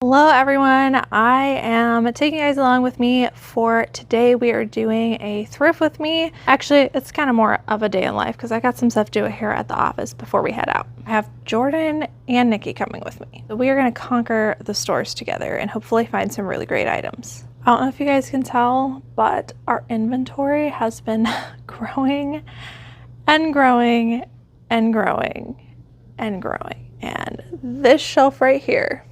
Hello everyone, I am taking you guys along with me for today. We are doing a thrift with me. Actually, it's kind of more of a day in life because I got some stuff to do here at the office before we head out. I have Jordan and Nikki coming with me. So we are going to conquer the stores together and hopefully find some really great items. I don't know if you guys can tell, but our inventory has been growing and growing and growing and growing. And this shelf right here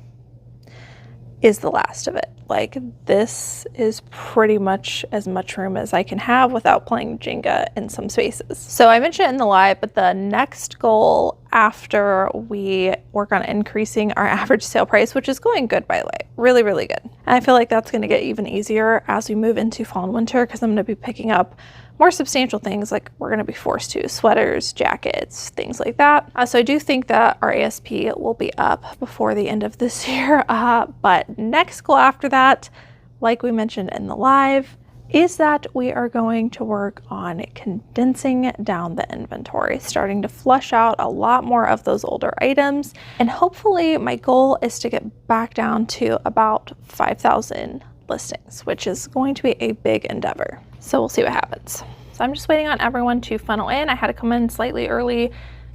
is the last of it. Like, this is pretty much as much room as I can have without playing Jenga in some spaces. So I mentioned it in the live, but the next goal after we work on increasing our average sale price, which is going good, by the way, really, really good. And I feel like that's going to get even easier as we move into fall and winter, because I'm going to be picking up more substantial things, like we're going to be forced to sweaters, jackets, things like that. So I do think that our ASP will be up before the end of this year. But next goal after that, like we mentioned in the live, is that we are going to work on condensing down the inventory, starting to flush out a lot more of those older items. And hopefully my goal is to get back down to about 5,000 listings, which is going to be a big endeavor. So we'll see what happens. So I'm just waiting on everyone to funnel in. I had to come in slightly early,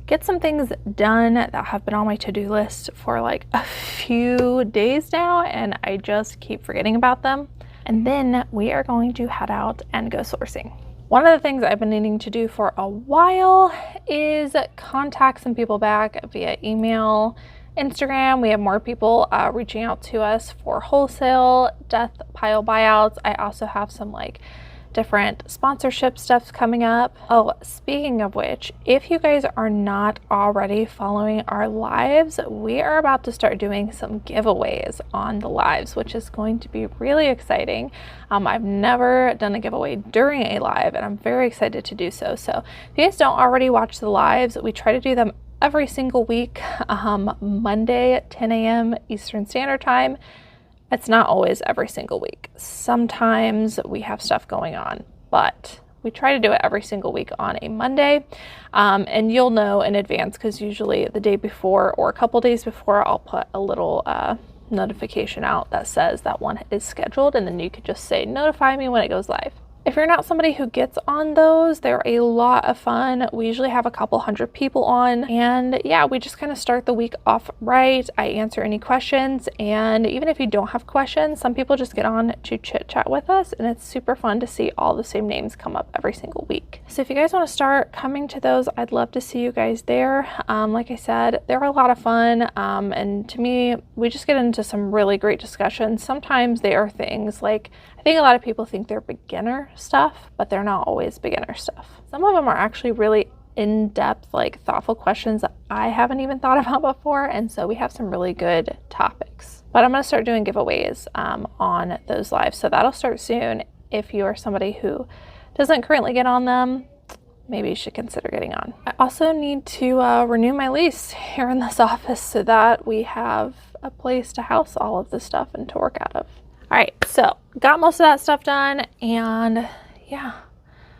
get some things done that have been on my to-do list for like a few days now, and I just keep forgetting about them. And then we are going to head out and go sourcing. One of the things I've been needing to do for a while is contact some people back via email, Instagram. We have more people reaching out to us for wholesale death pile buyouts. I also have some like different sponsorship stuff coming up. Oh, speaking of which, if you guys are not already following our lives, we are about to start doing some giveaways on the lives, which is going to be really exciting. I've never done a giveaway during a live, and I'm very excited to do so. So if you guys don't already watch the lives, we try to do them every single week, Monday at 10 a.m. Eastern Standard Time. It's not always every single week. Sometimes we have stuff going on, but we try to do it every single week on a Monday. And you'll know in advance, because usually the day before or a couple days before, I'll put a little notification out that says that one is scheduled, and then you could just say, notify me when it goes live. If you're not somebody who gets on those, they're a lot of fun. We usually have a couple hundred people on, and yeah, we just kind of start the week off right. I answer any questions, and even if you don't have questions, some people just get on to chit chat with us, and it's super fun to see all the same names come up every single week. So if you guys want to start coming to those, I'd love to see you guys there. Like I said, they're a lot of fun, and to me, we just get into some really great discussions. Sometimes they are things like, I think a lot of people think they're beginner stuff, but they're not always beginner stuff. Some of them are actually really in-depth, like thoughtful questions that I haven't even thought about before, and so we have some really good topics. But I'm going to start doing giveaways on those lives, so that'll start soon. If you are somebody who doesn't currently get on them, maybe you should consider getting on. I also need to renew my lease here in this office so that we have a place to house all of this stuff and to work out of. All right, so got most of that stuff done, and yeah,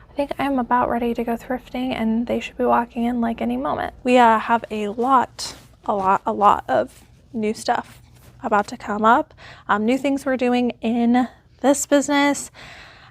I think I'm about ready to go thrifting, and they should be walking in like any moment. We have a lot of new stuff about to come up, new things we're doing in this business,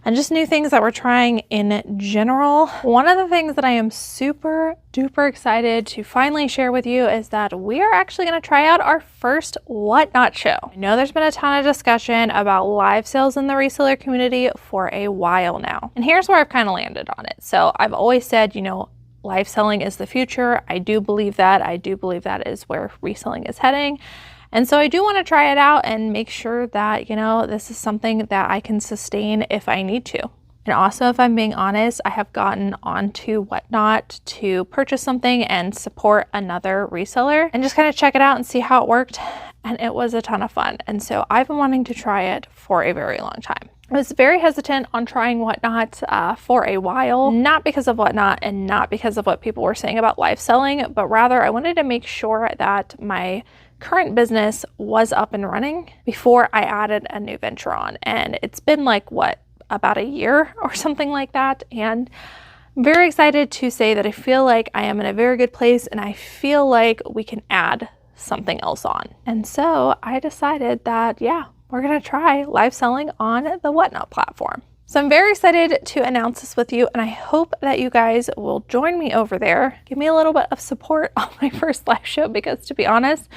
and just new things that we're trying in general. One of the things that I am super duper excited to finally share with you is that we are actually going to try out our first Whatnot show. I know there's been a ton of discussion about live sales in the reseller community for a while now, and here's where I've kind of landed on it. So I've always said, you know, live selling is the future. I do believe that. I do believe that is where reselling is heading. And so I do want to try it out and make sure that, you know, this is something that I can sustain if I need to. And also, if I'm being honest, I have gotten onto Whatnot to purchase something and support another reseller and just kind of check it out and see how it worked. And it was a ton of fun. And so I've been wanting to try it for a very long time. I was very hesitant on trying Whatnot for a while, not because of Whatnot and not because of what people were saying about live selling, but rather I wanted to make sure that my current business was up and running before I added a new venture on. And it's been like, what, about a year or something like that. And I'm very excited to say that I feel like I am in a very good place, and I feel like we can add something else on. And so I decided that, yeah, we're gonna try live selling on the Whatnot platform. So I'm very excited to announce this with you, and I hope that you guys will join me over there. Give me a little bit of support on my first live show, because to be honest,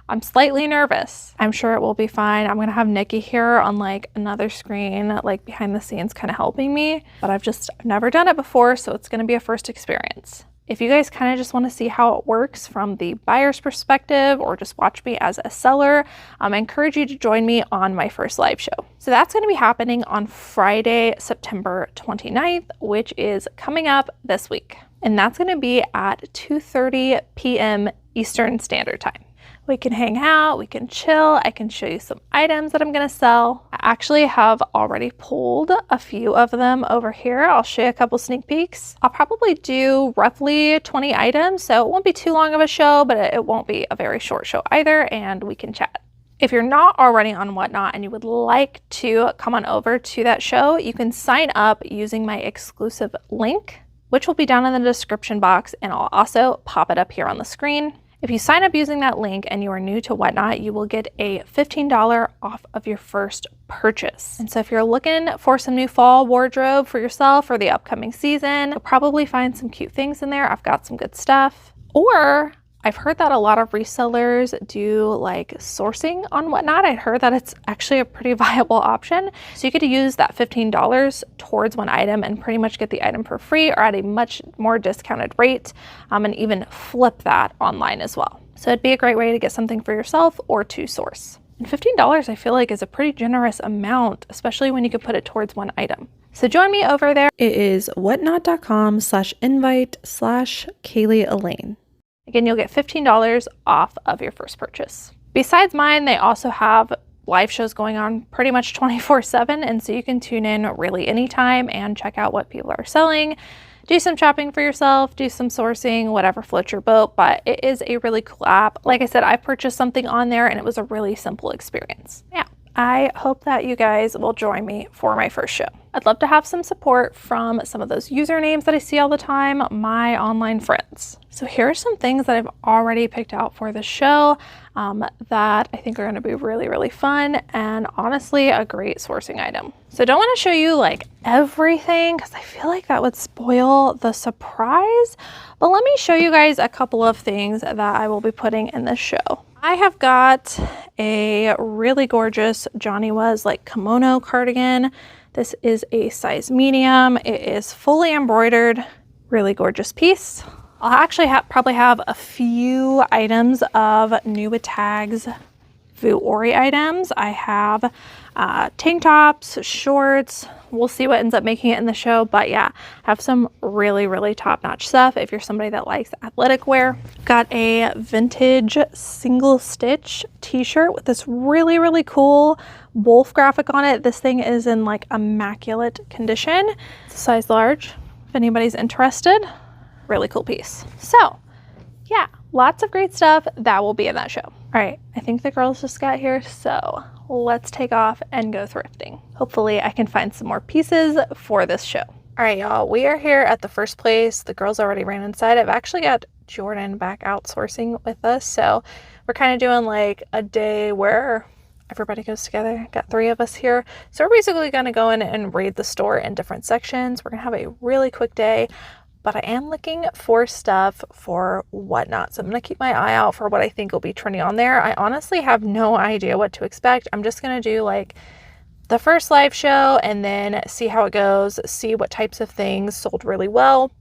I'm slightly nervous. I'm sure it will be fine. I'm gonna have Nikki here on like another screen, like behind the scenes kind of helping me, but I've never done it before, so it's gonna be a first experience. If you guys kind of just want to see how it works from the buyer's perspective or just watch me as a seller, I encourage you to join me on my first live show. So that's going to be happening on Friday, September 29th, which is coming up this week. And that's going to be at 2:30 p.m. Eastern Standard Time. We can hang out, we can chill, I can show you some items that I'm gonna sell. I actually have already pulled a few of them over here. I'll show you a couple sneak peeks. I'll probably do roughly 20 items, so it won't be too long of a show, but it won't be a very short show either, and we can chat. If you're not already on Whatnot and you would like to come on over to that show, you can sign up using my exclusive link, which will be down in the description box, and I'll also pop it up here on the screen. If you sign up using that link and you are new to Whatnot, you will get a $15 off of your first purchase. And so if you're looking for some new fall wardrobe for yourself for the upcoming season, you'll probably find some cute things in there. I've got some good stuff. Or I've heard that a lot of resellers do like sourcing on Whatnot. I heard that it's actually a pretty viable option. So you get to use that $15 towards one item and pretty much get the item for free or at a much more discounted rate, and even flip that online as well. So it'd be a great way to get something for yourself or to source. And $15 I feel like is a pretty generous amount, especially when you could put it towards one item. So join me over there. It is whatnot.com/invite/Cayley Elaine. Again, you'll get $15 off of your first purchase. Besides mine, they also have live shows going on pretty much 24/7, and so you can tune in really anytime and check out what people are selling, do some shopping for yourself, do some sourcing, whatever floats your boat, but it is a really cool app. Like I said, I purchased something on there and it was a really simple experience. Yeah. I hope that you guys will join me for my first show. I'd love to have some support from some of those usernames that I see all the time, my online friends. So here are some things that I've already picked out for the show that I think are going to be really, really fun and honestly a great sourcing item. So I don't want to show you like everything because I feel like that would spoil the surprise, but let me show you guys a couple of things that I will be putting in this show. I have got a really gorgeous Johnny Was like kimono cardigan. This is a size medium. It is fully embroidered, really gorgeous piece. I'll actually probably have a few items of new with tags Vuori items. I have tank tops, shorts. We'll see what ends up making it in the show, but yeah, I have some really, really top-notch stuff if you're somebody that likes athletic wear. Got a vintage single stitch t-shirt with this really, really cool wolf graphic on it. This thing is in like immaculate condition. It's a size large if anybody's interested. Really cool piece. So yeah, lots of great stuff that will be in that show. All right, I think the girls just got here, so let's take off and go thrifting. Hopefully I can find some more pieces for this show. All right, y'all, we are here at the first place. The girls already ran inside. I've actually got Jordan back out sourcing with us, so we're kind of doing like a day where everybody goes together. Got 3 of us here. So we're basically gonna go in and raid the store in different sections. We're gonna have a really quick day, but I am looking for stuff for Whatnot. So I'm gonna keep my eye out for what I think will be trending on there. I honestly have no idea what to expect. I'm just gonna do like the first live show and then see how it goes, see what types of things sold really well,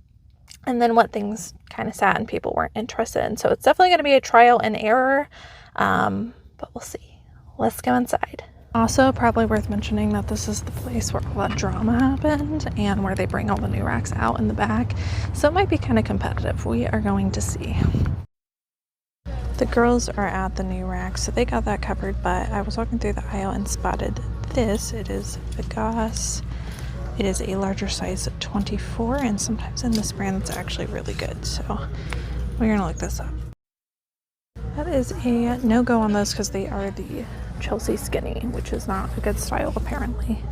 and then what things kind of sat and people weren't interested in. So it's definitely gonna be a trial and error, but we'll see. Let's go inside. Also, probably worth mentioning that this is the place where all that drama happened and where they bring all the new racks out in the back. So it might be kind of competitive. We are going to see. The girls are at the new rack, so they got that covered, but I was walking through the aisle and spotted this. It is Vegas. It is a larger size 24, and sometimes in this brand it's actually really good. So we're gonna look this up. That is a no-go on those because they are the Chelsea skinny, which is not a good style apparently.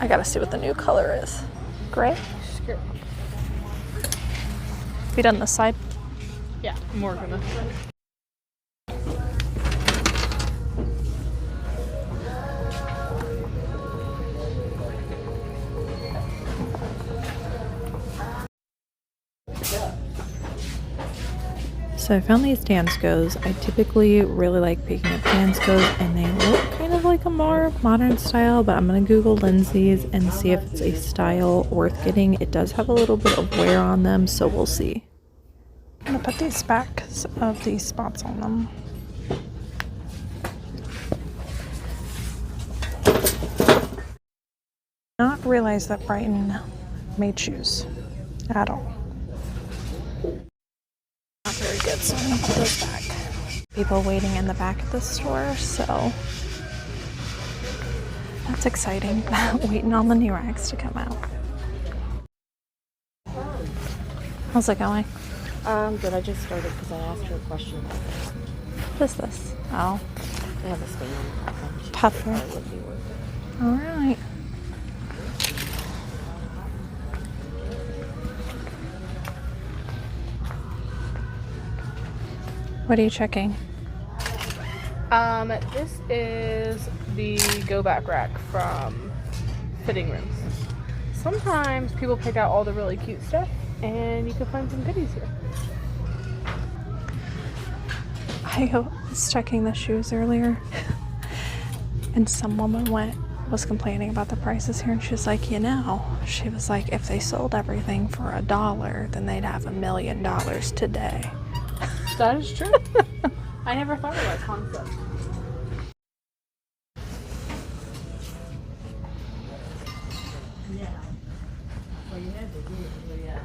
I gotta see what the new color is. gray. Skirt. We done this side. Yeah, I'm working this side. So I found these Danskos. I typically really like picking up Danskos, and they look kind of like a more modern style, but I'm going to Google Lindsay's and see if it's a style worth getting. It does have a little bit of wear on them, so we'll see. I'm going to put these back because of these spots on them. Not realize that Brighton made shoes at all. Not very good, so I'm gonna put those back. People waiting in the back of the store, so that's exciting. Waiting on the new rags to come out. How's it going? Good. I just started because I asked her a question. What is this? Oh, They have a stain on the platform. puffer. It would be worth it. All right. What are you checking? This is the go back rack from Fitting Rooms. Sometimes people pick out all the really cute stuff, and you can find some goodies here. I was checking the shoes earlier, and some woman was complaining about the prices here, and she was like, she was like, if they sold everything for $1, then they'd have $1 million today. That is true. I never thought of that concept. Yeah. Well, you had to do it, yeah.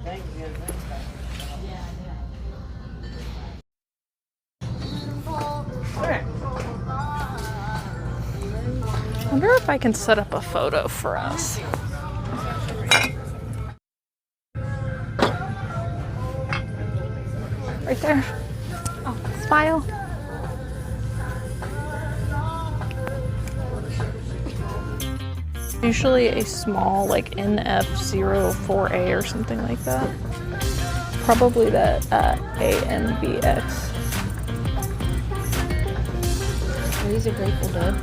Thank you. Yeah, yeah. I wonder if I can set up a photo for us. Right there. Oh, smile. Usually a small, like NF04A or something like that. Probably that ANBX. Are these a Grateful Dead?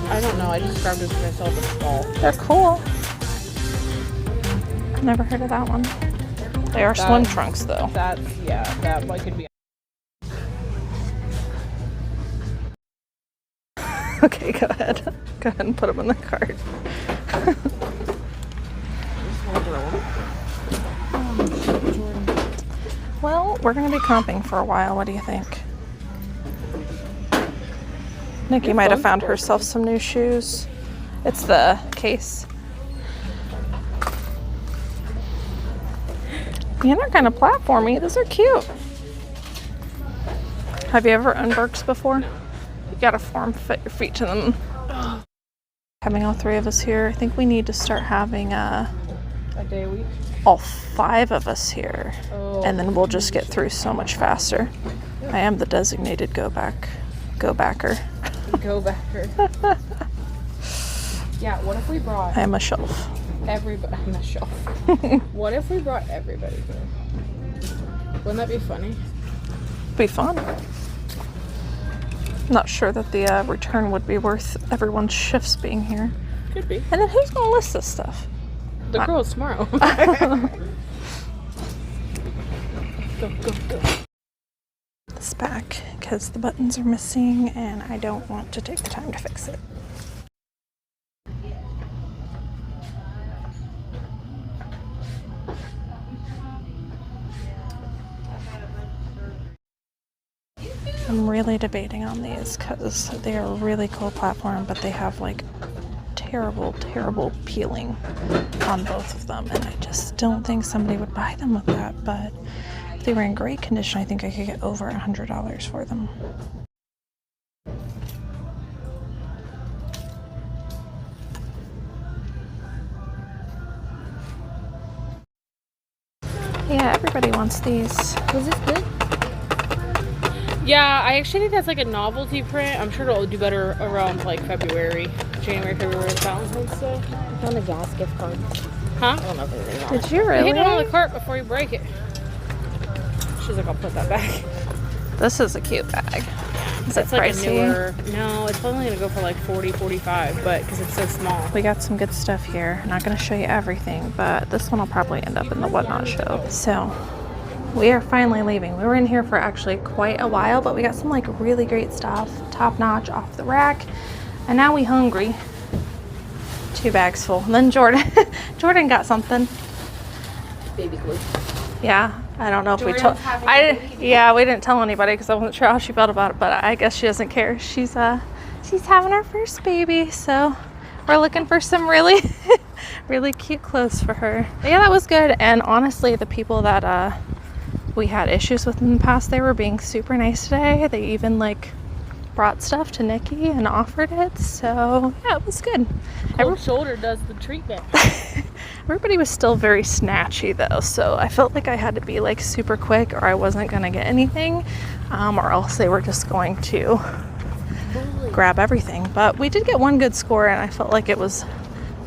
I don't know. I just grabbed it for myself as small. They're cool. Never heard of that one. They are swim trunks, though. That one could be. Okay, go ahead. Go ahead and put them in the cart. Well, we're going to be comping for a while. What do you think? Nikki might have found herself some new shoes. It's the case. Yeah, they're kind of platformy. Those are cute. Have you ever unburked before? You gotta form fit your feet to them. Having all three of us here, I think we need to start having a day a week. All 5 of us here, and then we'll just get through so much faster. I am the designated go backer. Go backer. Yeah. What if we brought? I am a shelf. Everybody on the shelf. What if we brought everybody here? Wouldn't that be funny? Be fun. Not sure that the return would be worth everyone's shifts being here. Could be. And then who's gonna list this stuff? The girls tomorrow. Go. This back because the buttons are missing and I don't want to take the time to fix it. I'm really debating on these because they are a really cool platform, but they have like terrible peeling on both of them, and I just don't think somebody would buy them with that. But if they were in great condition, I think I could get over $100 for them. Yeah, everybody wants these. Was this good? Yeah, I actually think that's like a novelty print. I'm sure it'll do better around like February. January, February, Valentine's Day. I found a gas gift card. Huh? I don't know if there's any. Did you really? Hit it on the cart before you break it. She's like, I'll put that back. This is a cute bag. Is it It's like pricey? a newer. No, it's only gonna go for like 40, 45, but because it's so small. We got some good stuff here. I'm not going to show you everything, but this one will probably end up in the Whatnot show. So we are finally leaving. We were in here for actually quite a while, but we got some like really great stuff, top notch, off the rack. And now we hungry. 2 bags full. And then Jordan, Jordan got something. Baby glue. Yeah, I don't know if we told. Jordan's Yeah, we didn't tell anybody because I wasn't sure how she felt about it, but I guess she doesn't care. She's having her first baby, so we're looking for some really, really cute clothes for her. But yeah, that was good. And honestly, the people that we had issues with in the past, they were being super nice today. They even like brought stuff to Nikki and offered it, so yeah, it was good. Cold shoulder does the treatment. Everybody was still very snatchy though, so I felt like I had to be like super quick or I wasn't gonna get anything, or else they were just going to grab everything. But we did get one good score and I felt like it was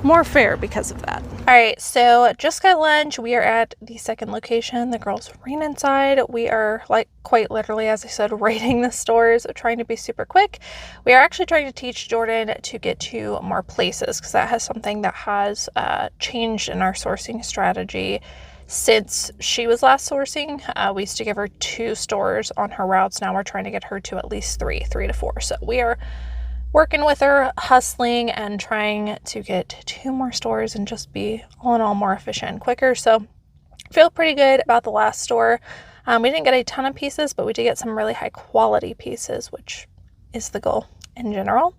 more fair because of that. All right, so just got lunch. We are at the second location. The girls ran inside. We are like quite literally, as I said, raiding the stores, trying to be super quick. We are actually trying to teach Jordan to get to more places because that has something that has changed in our sourcing strategy since she was last sourcing. We used to give her 2 stores on her routes. Now we're trying to get her to at least 3 to 4. So we are working with her, hustling and trying to get 2 more stores and just be all in all more efficient and quicker. So feel pretty good about the last store. We didn't get a ton of pieces, but we did get some really high quality pieces, which is the goal in general.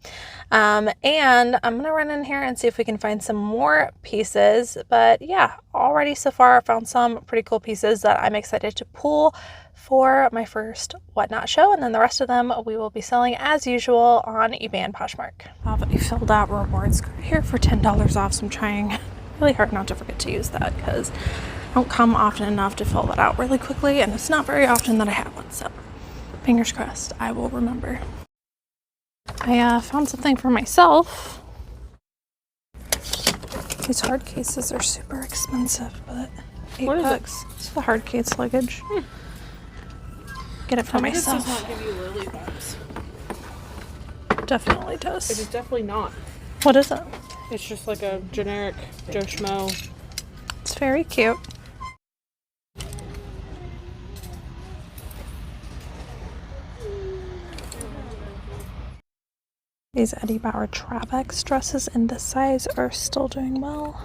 And I'm gonna run in here and see if we can find some more pieces. But yeah, already so far I found some pretty cool pieces that I'm excited to pull for my first Whatnot show, and then the rest of them we will be selling as usual on eBay and Poshmark. I've a filled out rewards card here for $10 off, so I'm trying really hard not to forget to use that because I don't come often enough to fill that out really quickly, and it's not very often that I have one, so fingers crossed I will remember. I found something for myself. These hard cases are super expensive, but $8. It's the hard case luggage. Get it for myself. This does not give you lily vibes. Definitely does. It is definitely not. What is it? It's just like a generic Joe Schmo. It's very cute. These Eddie Bauer Travex dresses in this size are still doing well.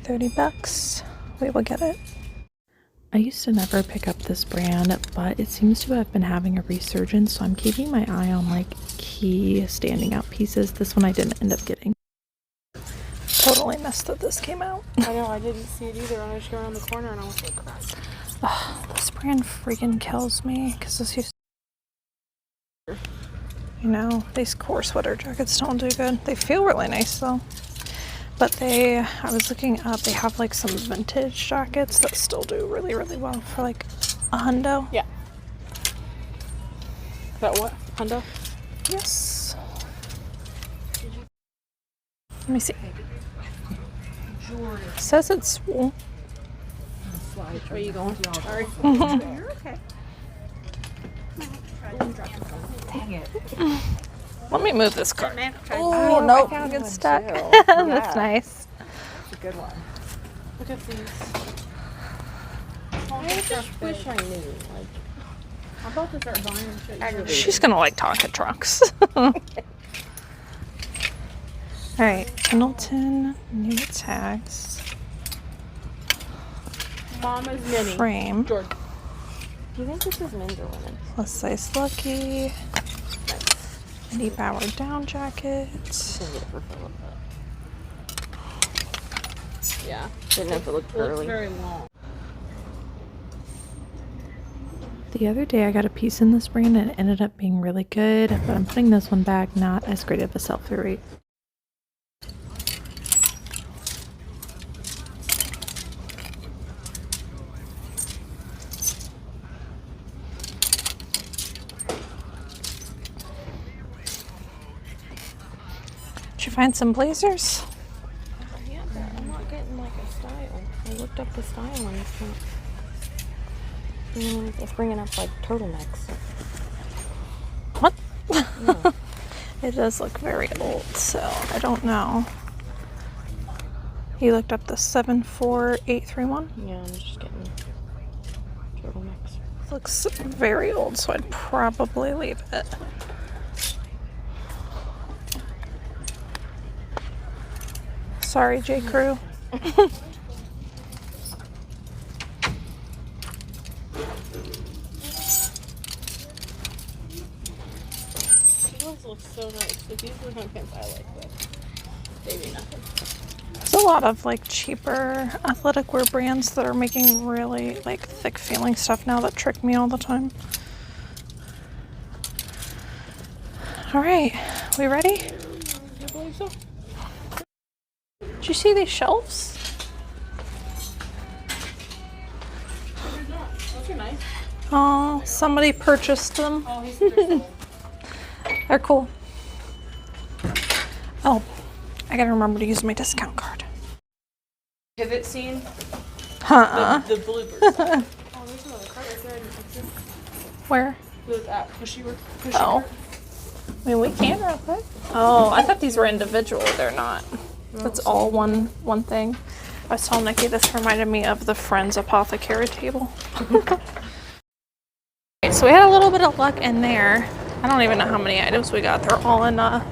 $30. We will get it. I used to never pick up this brand, but it seems to have been having a resurgence, so I'm keeping my eye on like key standing out pieces. This one I didn't end up getting. Totally missed that this came out. I know, I didn't see it either. I just go around the corner and I was like, crap. Oh, this brand freaking kills me because this used to, you know, these core sweater jackets don't do good. They feel really nice though. But I was looking up, they have like some vintage jackets that still do really, really well for like $100. Yeah. Is that what? Hundo? Yes. Let me see. It says it's wool. Where are you going? Sorry. You're okay. Dang it. Let me move this cart. Oh, nope, I found it's one stuck. too. That's nice. That's a good one. Look at these. I just wish I knew. Like, I'm about to start buying shit. aggravating. She's gonna like Tonka trunks. Alright, Pendleton, new tags, Mama's mini. frame, George. Do you think this is men's or women's? plus size lucky, Eddie Bauer down jacket. I can get it for Philip. Yeah. Didn't know if it looked It looks curly. very long. The other day I got a piece in this brand and it ended up being really good, but I'm putting this one back, not as great of a sell-through rate. Did you find some blazers? Yeah, but I'm not getting like a style. I looked up the style and it's not. It's bringing up like turtlenecks. What? Yeah. It does look very old, so I don't know. You looked up the 74831? Yeah, I'm just getting turtlenecks. Looks very old, so I'd probably leave it. Sorry, J. Crew. Those look so nice. If these look on pants, I like this. Maybe nothing. There's a lot of like cheaper athletic wear brands that are making really like thick feeling stuff now that trick me all the time. All right, we ready? I believe so. Did you see these shelves? Those are nice. Oh, somebody purchased them. Oh, he's cool. They're cool. Oh, I gotta remember to use my discount card. Pivot scene. Huh? The bloopers. Oh, there's another card right there. I didn't fix it. Where? With that pushy work. Oh. I mean, we can real quick. Oh, I thought these were individual. They're not. That's all one thing. I was telling Nikki this reminded me of the Friends apothecary table. Okay, so we had a little bit of luck in there. I don't even know how many items we got. They're all in the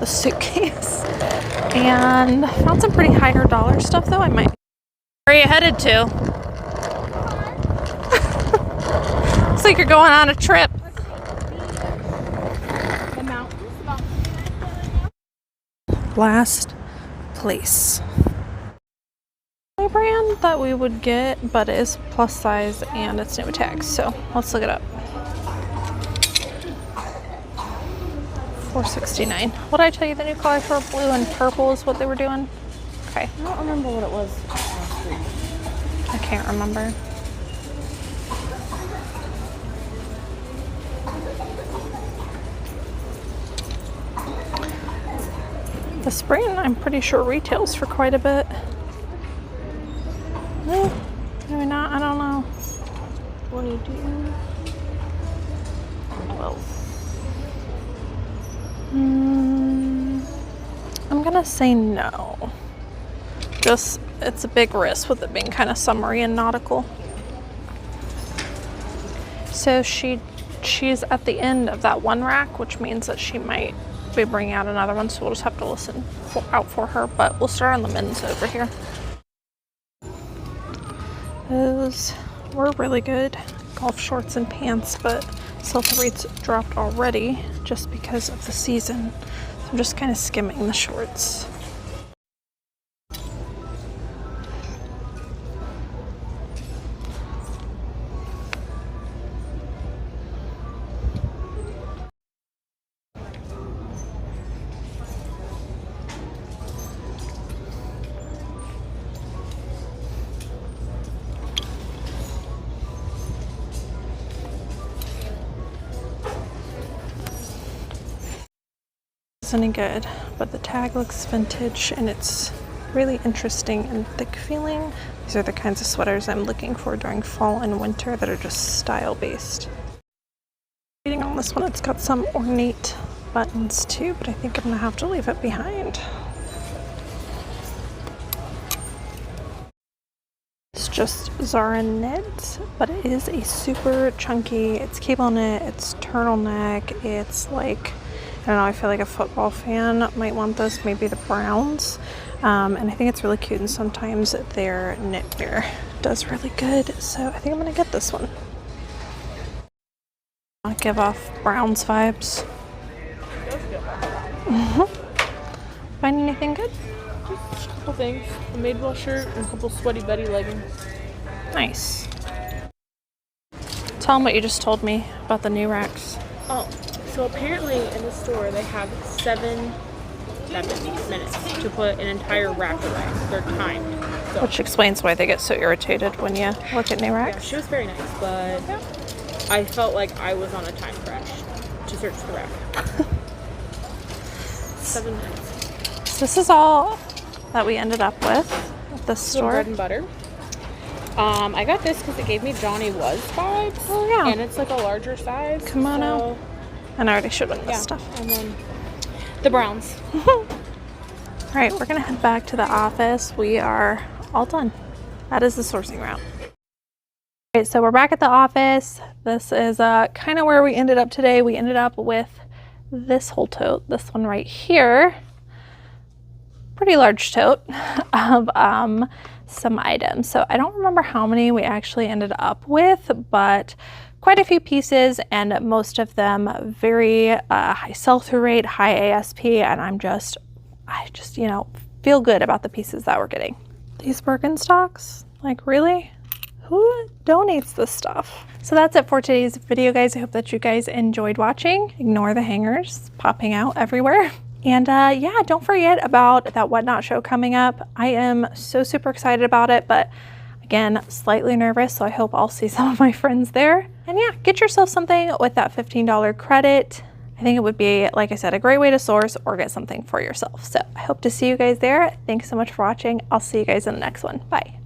suitcase. And found some pretty higher dollar stuff though. I might. Where are you headed to? Looks like you're going on a trip. The mountains. Last place. A brand that we would get, but it is plus size and it's no tags. So let's look it up. $4.69. What did I tell you? The new color for blue and purple is what they were doing. Okay, I don't remember what it was last week. I can't remember. The spring, I'm pretty sure retails for quite a bit. No, maybe not. I don't know. 22. 12. I'm gonna say no. Just, it's a big risk with it being kind of summery and nautical. So she's at the end of that one rack, which means that she might be bringing out another one, so we'll just have to listen out for her, but we'll start on the men's over here. Those were really good. Golf shorts and pants, but sell-through rates dropped already just because of the season. So I'm just kind of skimming the shorts. Any good, but the tag looks vintage and it's really interesting and thick feeling. These are the kinds of sweaters I'm looking for during fall and winter that are just style based. Reading on this one, it's got some ornate buttons too, but I think I'm gonna have to leave it behind. It's just Zara knit, but it is a super chunky, it's cable knit, it's turtleneck, it's like, I don't know, I feel like a football fan might want this, maybe the Browns. And I think it's really cute, and sometimes their knitwear does really good. So I think I'm gonna get this one. I'll give off Browns vibes. Find anything good? Just a couple things. A Madewell shirt and a couple Sweaty Betty leggings. Nice. Tell them what you just told me about the new racks. Oh, so apparently in the store they have 70 minutes to put an entire rack away. They're timed. So. Which explains why they get so irritated when you look at new Yeah, racks. she was very nice, but I felt like I was on a time crunch to search the rack. 7 minutes. So this is all that we ended up with at the Some store. bread and butter. I got this because it gave me Johnny Was vibes. Oh yeah. And it's like a larger size. Kimono. So, And I already showed them this yeah. stuff. And then the browns. All right, we're gonna head back to the office. We are all done. That is the sourcing route. All right, so we're back at the office. This is kind of where we ended up today. We ended up with this whole tote, this one right here. Pretty large tote of some items. So I don't remember how many we actually ended up with, but quite a few pieces, and most of them very high sell-through rate, high ASP, and I just, you know, feel good about the pieces that we're getting. These Birkenstocks, like really? Who donates this stuff? So that's it for today's video, guys. I hope that you guys enjoyed watching. Ignore the hangers popping out everywhere. And yeah, don't forget about that Whatnot show coming up. I am so super excited about it, but again, slightly nervous, so I hope I'll see some of my friends there. And yeah, get yourself something with that $15 credit. I think it would be, like I said, a great way to source or get something for yourself. So I hope to see you guys there. Thanks so much for watching. I'll see you guys in the next one. Bye.